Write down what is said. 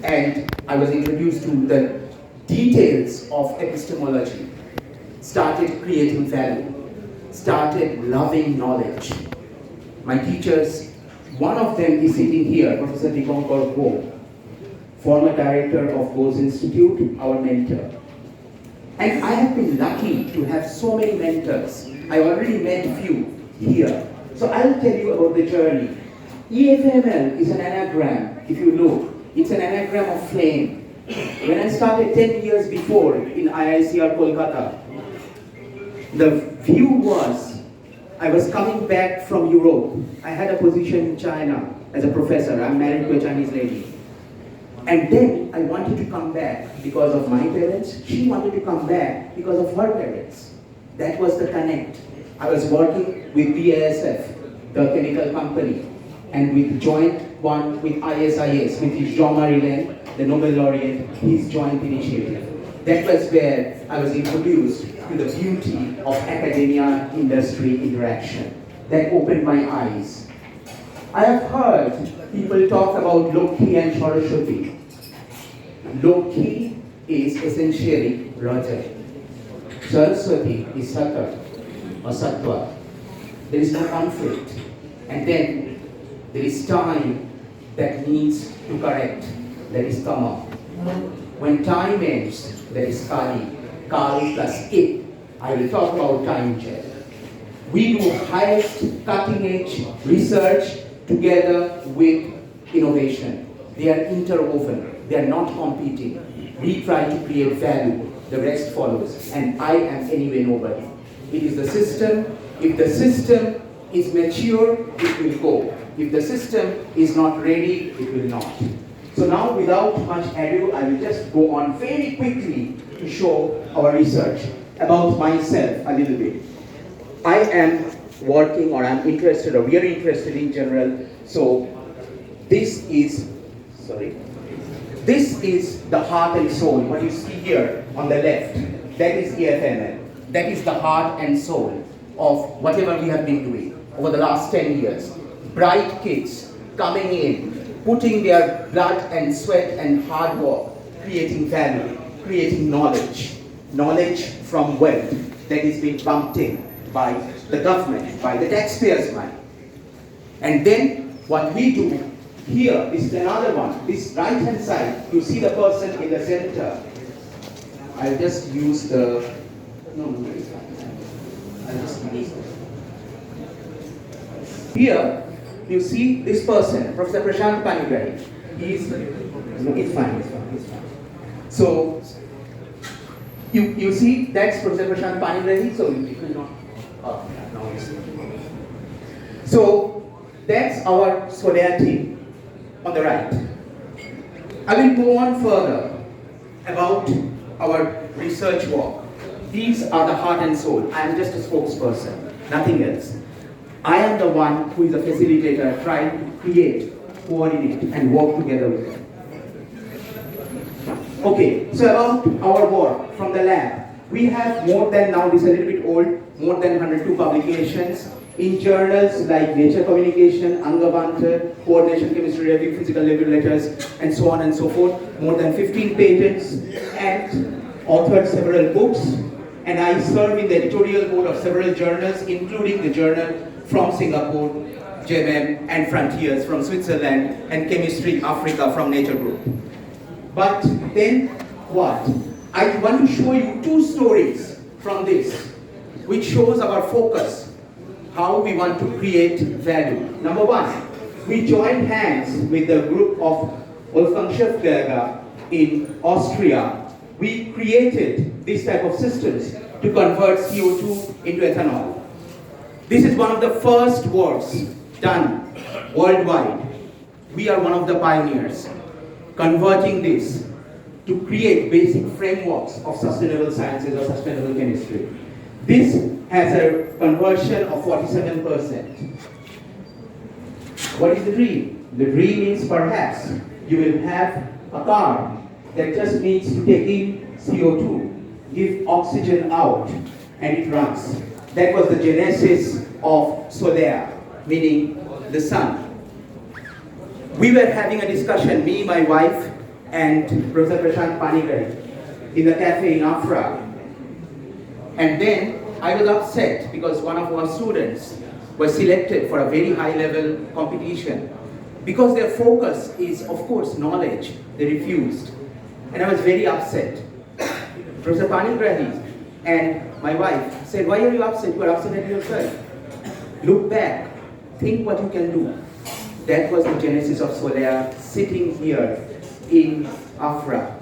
and I was introduced to the details of epistemology, started creating value, started loving knowledge. My teachers, one of them is sitting here, Professor Dipankar Go, former director of Bose Institute, our mentor. And I have been lucky to have so many mentors. I already met a few here. So I'll tell you about the journey. EFML is an anagram, if you look. It's an anagram of flame. When I started 10 years before in IICR Kolkata, the view was, I was coming back from Europe. I had a position in China as a professor. I'm married to a Chinese lady. And then I wanted to come back because of my parents. She wanted to come back because of her parents. That was the connect. I was working with BASF, the chemical company, and with joint one with ISIS, which is Jean-Marie Len, the Nobel laureate, his joint initiative. That was where I was introduced to the beauty of academia-industry interaction. That opened my eyes. I have heard people talk about Lokhi and Saraswati. Lokhi is essentially Raja. Saraswati is Sata or Sattva. There is no conflict. And then there is time that needs to correct. There is Kama. When time ends, there is Kali. Kali plus it. I will talk about time check. We do highest cutting edge research together with innovation. They are interwoven. They are not competing. We try to create value. The rest follows. And I am anyway nobody. It is the system. If the system is mature, it will go. If the system is not ready, it will not. So now, without much ado, I will just go on very quickly to show our research. About myself a little bit. I am working, or I'm interested, or we are interested in general. So this is the heart and soul. What you see here on the left, that is EFML. That is the heart and soul of whatever we have been doing over the last 10 years. Bright kids coming in, putting their blood and sweat and hard work, creating value, creating knowledge. Knowledge from wealth that is being pumped in by the government, by the taxpayers' money. And then what we do here is another one. This right-hand side, you see the person in the center. I'll just use the, it's fine. I'll just use it. Here, you see this person, Professor Prashant Panigrahi. It's fine. So, you see, that's Professor Prashant Panigrahi, so it will not, now you see. So, that's our Swadaya team on the right. I will go on further about our research work. These are the heart and soul. I am just a spokesperson, nothing else. I am the one who is a facilitator trying to create, coordinate, and work together with them. Okay, so about our work from the lab. We have more than, now this is a little bit old, more than 102 publications in journals like Nature Communication, Angabanta, Coordination Chemistry Review, Physical Review Letters, and so on and so forth. More than 15 patents, and authored several books. And I serve in the editorial board of several journals, including the journal from Singapore, JMM, and Frontiers from Switzerland, and Chemistry Africa from Nature Group. But then what? I want to show you two stories from this, which shows our focus, how we want to create value. Number one, we joined hands with the group of Wolfgang Schäffberger in Austria. We created this type of systems to convert CO2 into ethanol. This is one of the first works done worldwide. We are one of the pioneers, converting this to create basic frameworks of sustainable sciences or sustainable chemistry. This has a conversion of 47%. What is the dream? The dream is perhaps you will have a car that just needs to take in CO2, give oxygen out, and it runs. That was the genesis of Swadaya, meaning the sun. We were having a discussion, me, my wife, and Professor Prashant Panigrahi in the cafe in Afra. And then I was upset because one of our students was selected for a very high level competition. Because their focus is, of course, knowledge, they refused. And I was very upset. Professor Panigrahi and my wife said, why are you upset? You are upset at yourself. Look back, think what you can do. That was the genesis of Soler, sitting here in Afra.